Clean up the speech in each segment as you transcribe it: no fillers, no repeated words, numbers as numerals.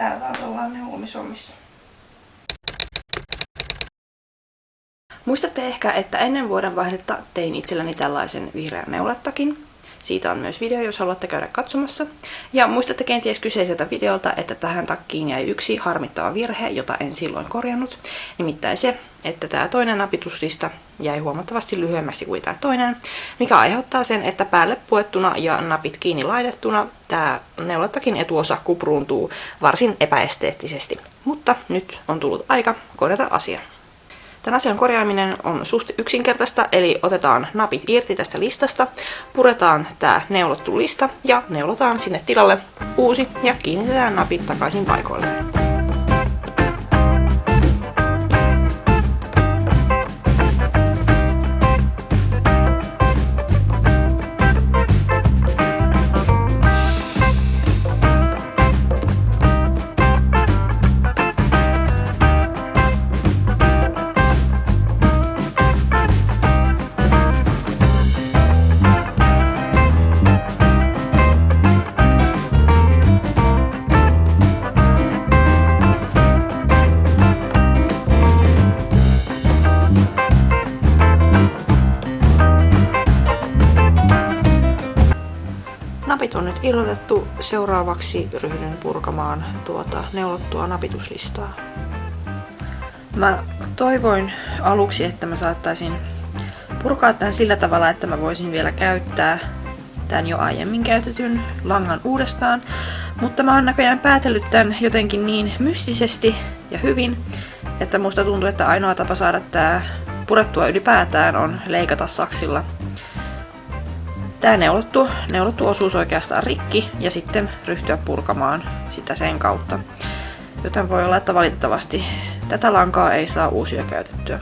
Täällä taas ollaan neulomishommissa. Muistatte ehkä, että ennen vuodenvaihdetta tein itselleni tällaisen vihreän neuletakin. Siitä on myös video, jos haluatte käydä katsomassa. Ja muistatte kenties kyseiseltä videolta, että tähän takkiin jäi yksi harmittava virhe, jota en silloin korjannut. Nimittäin se, että tämä toinen napituslista jäi huomattavasti lyhyemmäksi kuin tämä toinen, mikä aiheuttaa sen, että päälle puettuna ja napit kiinni laitettuna tämä neuletakin etuosa kupruuntuu varsin epäesteettisesti. Mutta nyt on tullut aika korjata asia. Tämän asian korjaaminen on suht yksinkertaista, eli otetaan napit irti tästä listasta, puretaan tämä neulottu lista ja neulotaan sinne tilalle uusi ja kiinnitetään napit takaisin paikoilleen. Napit on nyt irrotettu. Seuraavaksi ryhdyn purkamaan tuota neulottua napituslistaa. Mä toivoin aluksi, että mä saattaisin purkaa tämän sillä tavalla, että mä voisin vielä käyttää tämän jo aiemmin käytetyn langan uudestaan. Mutta mä oon näköjään päätellyt tämän jotenkin niin mystisesti ja hyvin, että musta tuntuu, että ainoa tapa saada tää purettua ylipäätään on leikata saksilla tämä neulottu osuus oikeastaan rikki ja sitten ryhtyä purkamaan sitä sen kautta. Joten voi olla, että valitettavasti tätä lankaa ei saa uusia käytettyä.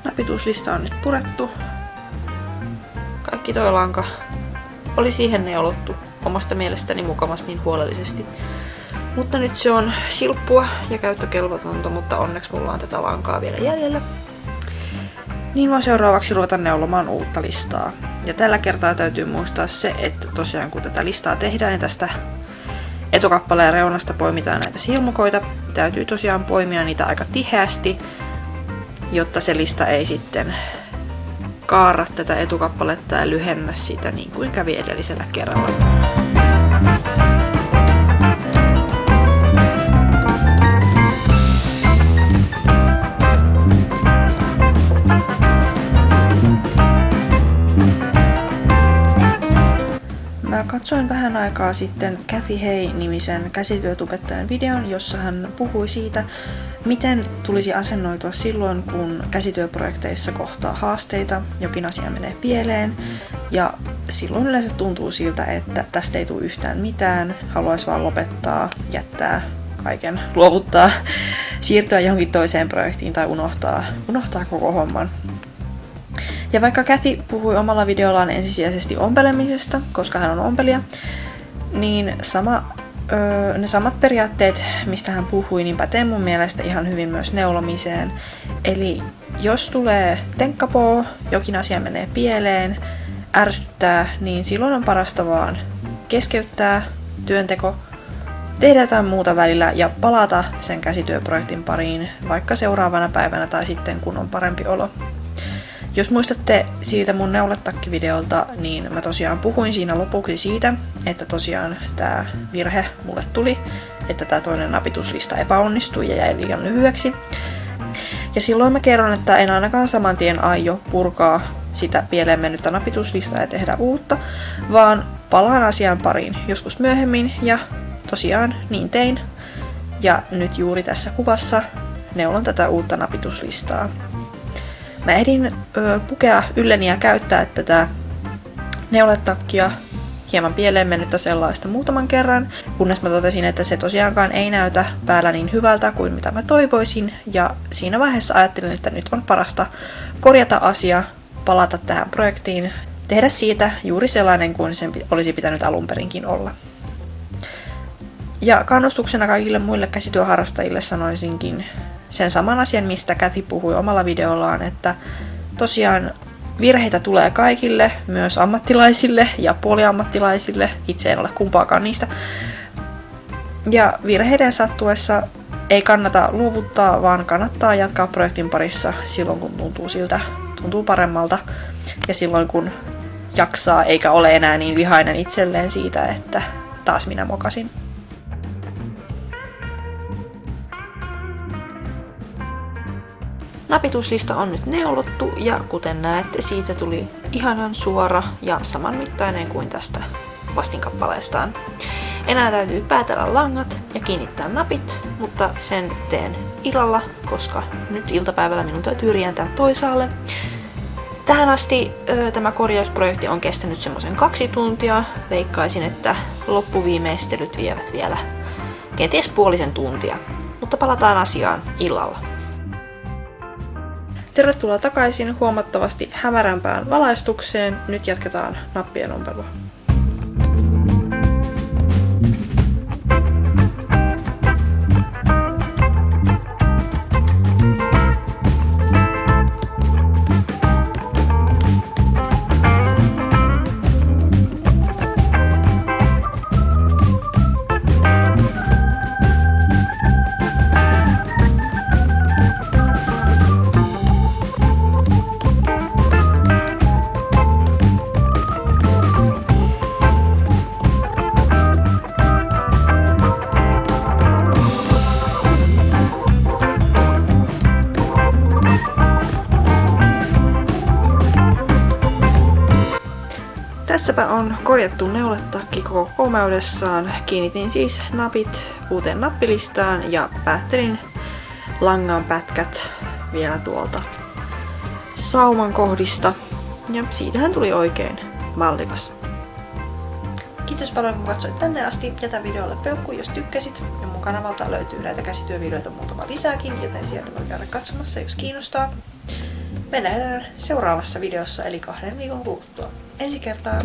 Napituslista on nyt purettu. Kaikki toi lanka oli siihen neulottu omasta mielestäni mukavasti niin huolellisesti. Mutta nyt se on silppua ja käyttökelvotonta, mutta onneksi mulla on tätä lankaa vielä jäljellä. Niin voin seuraavaksi ruveta neulomaan uutta listaa. Ja tällä kertaa täytyy muistaa se, että tosiaan kun tätä listaa tehdään, niin tästä etukappaleen reunasta poimitaan näitä silmukoita. Täytyy tosiaan poimia niitä aika tiheästi, jotta se lista ei sitten kaara tätä etukappaletta ja lyhennä sitä niin kuin kävi edellisellä kerralla. Mä katsoin vähän aikaa sitten Kathy Hay-nimisen käsityötubettajan videon, jossa hän puhui siitä, miten tulisi asennoitua silloin, kun käsityöprojekteissa kohtaa haasteita, jokin asia menee pieleen, ja silloin yleensä tuntuu siltä, että tästä ei tule yhtään mitään, haluaisi vaan lopettaa, jättää kaiken, luovuttaa, siirtyä johonkin toiseen projektiin tai unohtaa koko homman. Ja vaikka Kathy puhui omalla videollaan ensisijaisesti ompelemisesta, koska hän on ompelija, niin ne samat periaatteet, mistä hän puhui, niin pätee mun mielestä ihan hyvin myös neulomiseen. Eli jos tulee tenkkapoo, jokin asia menee pieleen, ärsyttää, niin silloin on parasta vaan keskeyttää työnteko, tehdä jotain muuta välillä ja palata sen käsityöprojektin pariin vaikka seuraavana päivänä tai sitten kun on parempi olo. Jos muistatte siitä mun neuletakki-videolta, niin mä tosiaan puhuin siinä lopuksi siitä, että tosiaan tää virhe mulle tuli, että tää toinen napituslista epäonnistui ja jäi liian lyhyeksi. Ja silloin mä kerron, että en ainakaan saman tien aio purkaa sitä pieleen mennyttä napituslistaa ja tehdä uutta, vaan palaan asian pariin joskus myöhemmin ja tosiaan niin tein. Ja nyt juuri tässä kuvassa neulon tätä uutta napituslistaa. Mä ehdin pukea ylleni ja käyttää tätä neuletakkia, hieman pieleen mennyttä sellaista muutaman kerran, kunnes mä totesin, että se tosiaankaan ei näytä päällä niin hyvältä kuin mitä mä toivoisin. Ja siinä vaiheessa ajattelin, että nyt on parasta korjata asia, palata tähän projektiin, tehdä siitä juuri sellainen kuin sen olisi pitänyt alun perinkin olla. Ja kannustuksena kaikille muille käsityöharrastajille sanoisinkin sen saman asian, mistä Kathy puhui omalla videollaan, että tosiaan virheitä tulee kaikille, myös ammattilaisille ja puoliammattilaisille. Itse en ole kumpaakaan niistä. Ja virheiden sattuessa ei kannata luovuttaa, vaan kannattaa jatkaa projektin parissa silloin, kun tuntuu paremmalta. Ja silloin, kun jaksaa, eikä ole enää niin vihainen itselleen siitä, että taas minä mokasin. Napituslista on nyt neulottu ja kuten näette, siitä tuli ihanan suora ja samanmittainen kuin tästä vastinkappaleestaan. Enää täytyy päätellä langat ja kiinnittää napit, mutta sen teen illalla, koska nyt iltapäivällä minun täytyy rientää toisaalle. Tähän asti tämä korjausprojekti on kestänyt semmoisen 2 tuntia. Veikkaisin, että loppuviimeistelyt vievät vielä kenties puolisen tuntia, mutta palataan asiaan illalla. Tervetuloa takaisin huomattavasti hämärämpään valaistukseen. Nyt jatketaan nappien ompelua. Tässäpä on korjattu neuletakki koko komeudessaan. Kiinnitin siis napit uuteen nappilistaan ja päättelin langan pätkät vielä tuolta sauman kohdista. Ja siitähän tuli oikein mallikas. Kiitos paljon kun katsoit tänne asti. Jätä videolle peukku jos tykkäsit. Ja mun kanavalta löytyy näitä käsityövideoita muutama lisääkin, joten sieltä voi käydä katsomassa jos kiinnostaa. Me nähdään seuraavassa videossa eli 2 viikon kuluttua. Ensi kertaa!